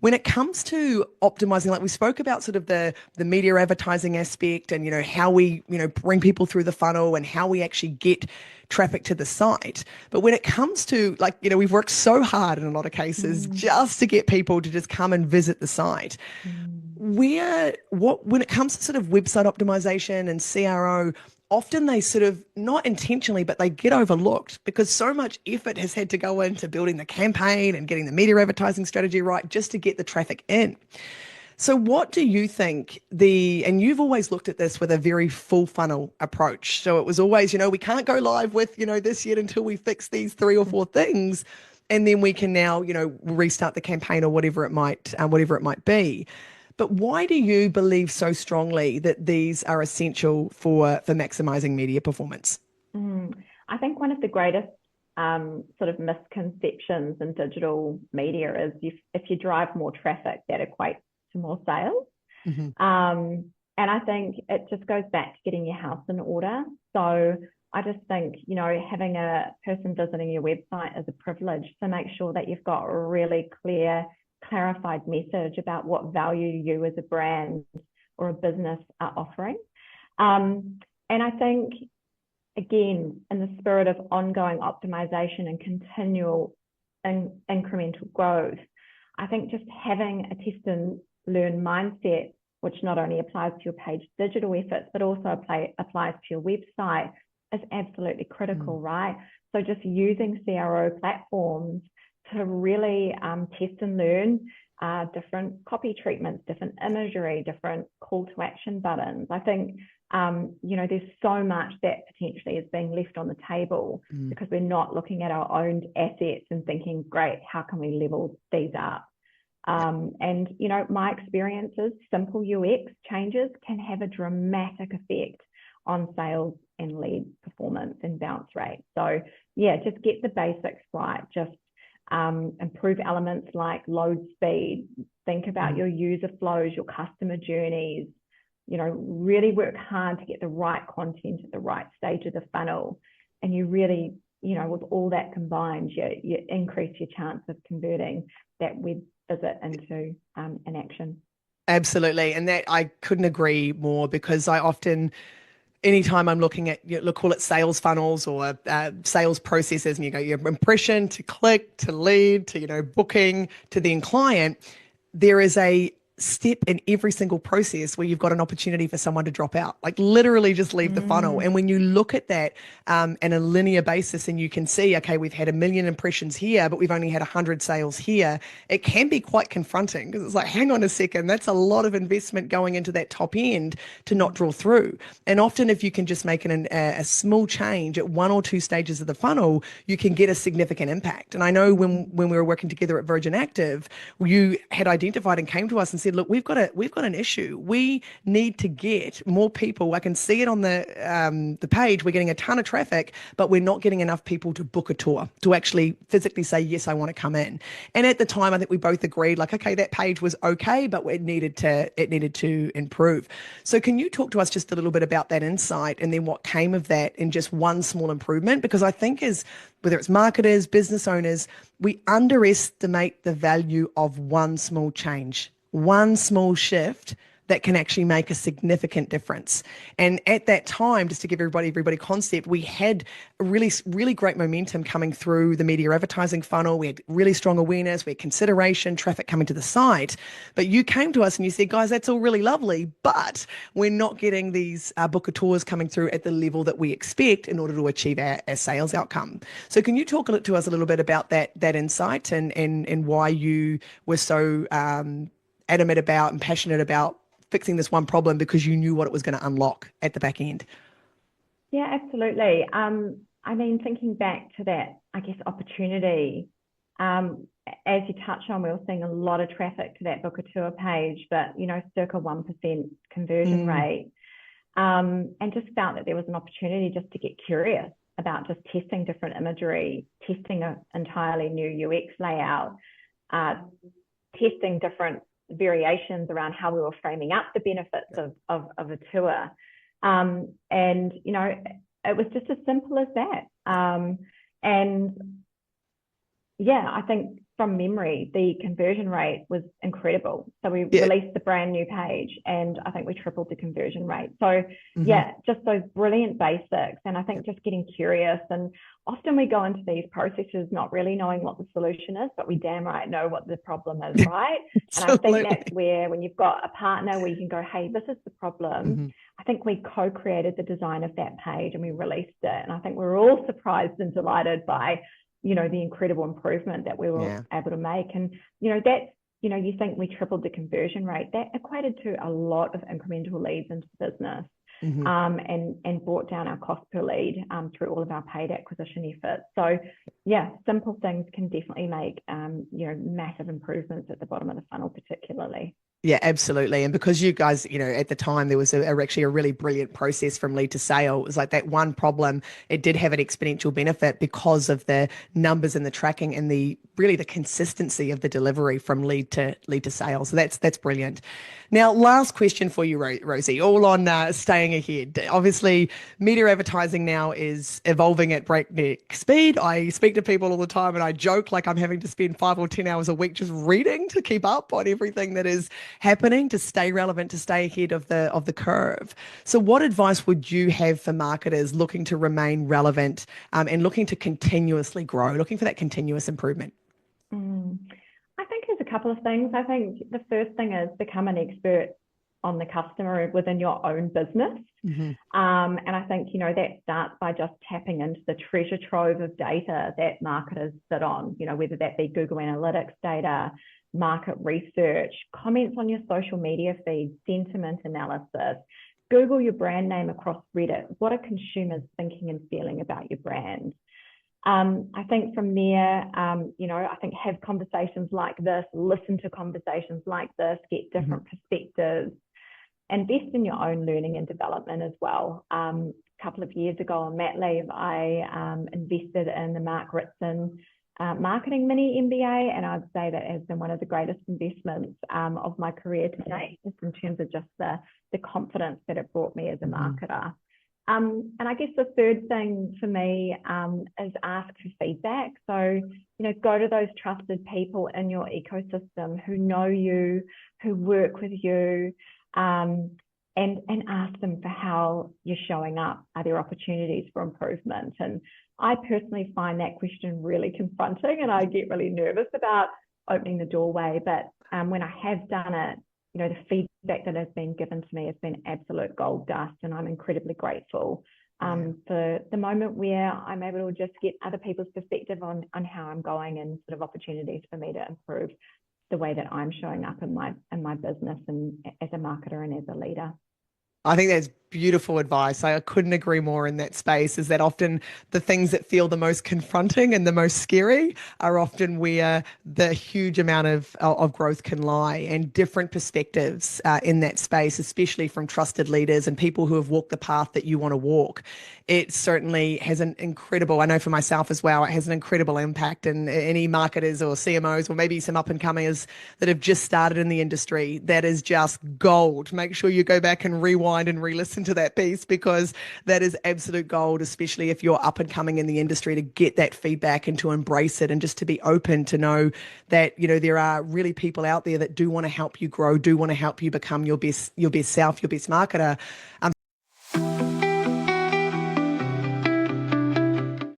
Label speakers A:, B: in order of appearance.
A: When it comes to optimizing, like we spoke about sort of the media advertising aspect and, how we, bring people through the funnel and how we actually get traffic to the site. But when it comes to like, we've worked so hard in a lot of cases
B: Mm,
A: just to get people to just come and visit the site.
B: mm,
A: When it comes to sort of website optimization and CRO, often they sort of not intentionally, but they get overlooked because so much effort has had to go into building the campaign and getting the media advertising strategy right just to get the traffic in. So what do you think and you've always looked at this with a very full funnel approach. So it was always, we can't go live with, this yet until we fix these three or four things. And then we can now, restart the campaign or whatever it might be. But why do you believe so strongly that these are essential for maximizing media performance?
B: mm. I think one of the greatest sort of misconceptions in digital media is if you drive more traffic, that equates to more sales.
A: Hmm.
B: And I think it just goes back to getting your house in order. So I just think, having a person visiting your website is a privilege. So make sure that you've got a really clear, clarified message about what value you as a brand or a business are offering. And I think, again, in the spirit of ongoing optimization and continual incremental growth, I think just having a test and learn mindset, which not only applies to your page digital efforts, but also applies to your website, is absolutely critical, right? So just using CRO platforms to really test and learn different copy treatments, different imagery, different call to action buttons. I think, there's so much that potentially is being left on the table because we're not looking at our own assets and thinking, great, how can we level these up? And, my experience is simple UX changes can have a dramatic effect on sales and lead performance and bounce rate. So yeah, just get the basics right. Just improve elements like load speed. Think about your user flows, your customer journeys. Really work hard to get the right content at the right stage of the funnel. And you really, with all that combined, you increase your chance of converting that web visit into an action.
A: Absolutely. And that I couldn't agree more because I often, anytime I'm looking at, call it sales funnels or sales processes, and you go your impression to click to lead to, booking to then client, there is a step in every single process where you've got an opportunity for someone to drop out, like literally just leave the funnel. And
B: Mm,
A: when you look at that in a linear basis and you can see, okay, we've had 1 million impressions here, but we've only had 100 sales here, it can be quite confronting because it's like, hang on a second, that's a lot of investment going into that top end to not draw through. And often if you can just make a small change at one or two stages of the funnel, you can get a significant impact. And I know when we were working together at Virgin Active, you had identified and came to us and said, look, we've got an issue. We need to get more people. I can see it on the page. We're getting a ton of traffic, but we're not getting enough people to book a tour, to actually physically say, yes, I want to come in. And at the time, I think we both agreed, like, okay, that page was okay, but it needed to improve. So can you talk to us just a little bit about that insight and then what came of that in just one small improvement? Because I think as whether it's marketers, business owners, we underestimate the value of one small change, one small shift that can actually make a significant difference. And at that time, just to give everybody concept, we had a really great momentum coming through the media advertising funnel. We had really strong awareness, we had consideration, traffic coming to the site. But you came to us and you said, guys, that's all really lovely, but we're not getting these booker tours coming through at the level that we expect in order to achieve our sales outcome. So can you talk to us a little bit about that insight and why you were so adamant about and passionate about fixing this one problem because you knew what it was going to unlock at the back end?
B: yeah, absolutely. I mean, thinking back to that, I guess, opportunity, as you touched on, we were seeing a lot of traffic to that book a tour page, but, circa 1% conversion
A: Mm,
B: rate. And just felt that there was an opportunity just to get curious about just testing different imagery, testing an entirely new UX layout, uh, testing different variations around how we were framing up the benefits of a tour. And, it was just as simple as that. And yeah, I think from memory, the conversion rate was incredible. So we
A: Yeah.
B: released the brand new page, and I think we tripled the conversion rate. So
A: Hmm.
B: yeah, just those brilliant basics. And I think just getting curious. And often we go into these processes not really knowing what the solution is, but we damn right know what the problem is, right? And I think that's
A: Absolutely.
B: where, when you've got a partner where you can go, hey, this is the problem.
A: Hmm.
B: I think we co-created the design of that page and we released it. And I think we were all surprised and delighted by, the incredible improvement that we were
A: Yeah.
B: able to make. And, that, you think we tripled the conversion rate, that equated to a lot of incremental leads into the business.
A: Hmm.
B: And brought down our cost per lead through all of our paid acquisition efforts. So yeah, simple things can definitely make massive improvements at the bottom of the funnel, particularly.
A: Yeah, absolutely. And because you guys, at the time there was actually a really brilliant process from lead to sale. It was like that one problem, it did have an exponential benefit because of the numbers and the tracking and the really the consistency of the delivery from lead to sale. So that's brilliant. Now, last question for you, Rosie, all on staying ahead. Obviously, media advertising now is evolving at breakneck speed. I speak to people all the time and I joke like I'm having to spend 5 or 10 hours a week just reading to keep up on everything that is happening, to stay relevant, to stay ahead of the curve. So what advice would you have for marketers looking to remain relevant, and looking to continuously grow, looking for that continuous improvement?
B: Mm. I think there's a couple of things. I think the first thing is become an expert on the customer within your own business.
A: Hmm.
B: And I think, that starts by just tapping into the treasure trove of data that marketers sit on, whether that be Google Analytics data, market research, comments on your social media feed, sentiment analysis. Google your brand name across Reddit. What are consumers thinking and feeling about your brand? I think from there, I think have conversations like this, listen to conversations like this, get
A: Hmm.
B: different perspectives, invest in your own learning and development as well. A couple of years ago on mat leave, I invested in the Mark Ritson marketing mini MBA, and I'd say that has been one of the greatest investments of my career to date, just in terms of just the confidence that it brought me as a
A: Hmm.
B: marketer. And I guess the third thing for me is ask for feedback. So, go to those trusted people in your ecosystem who know you, who work with you, and ask them for how you're showing up. Are there opportunities for improvement? And I personally find that question really confronting, and I get really nervous about opening the doorway. But when I have done it, the feedback that has been given to me has been absolute gold dust, and I'm incredibly grateful
A: Yeah.
B: for the moment where I'm able to just get other people's perspective on how I'm going, and sort of opportunities for me to improve the way that I'm showing up in my business and as a marketer and as a leader.
A: I think that's beautiful advice. I couldn't agree more in that space, is that often the things that feel the most confronting and the most scary are often where the huge amount of growth can lie, and different perspectives in that space, especially from trusted leaders and people who have walked the path that you want to walk. It certainly has an incredible, I know for myself as well, it has an incredible impact. And any marketers or CMOs or maybe some up and comers that have just started in the industry, that is just gold. Make sure you go back and rewind and re-listen to that piece, because that is absolute gold, especially if you're up and coming in the industry, to get that feedback and to embrace it, and just to be open to know that, there are really people out there that do want to help you grow, do want to help you become your best self, your best marketer.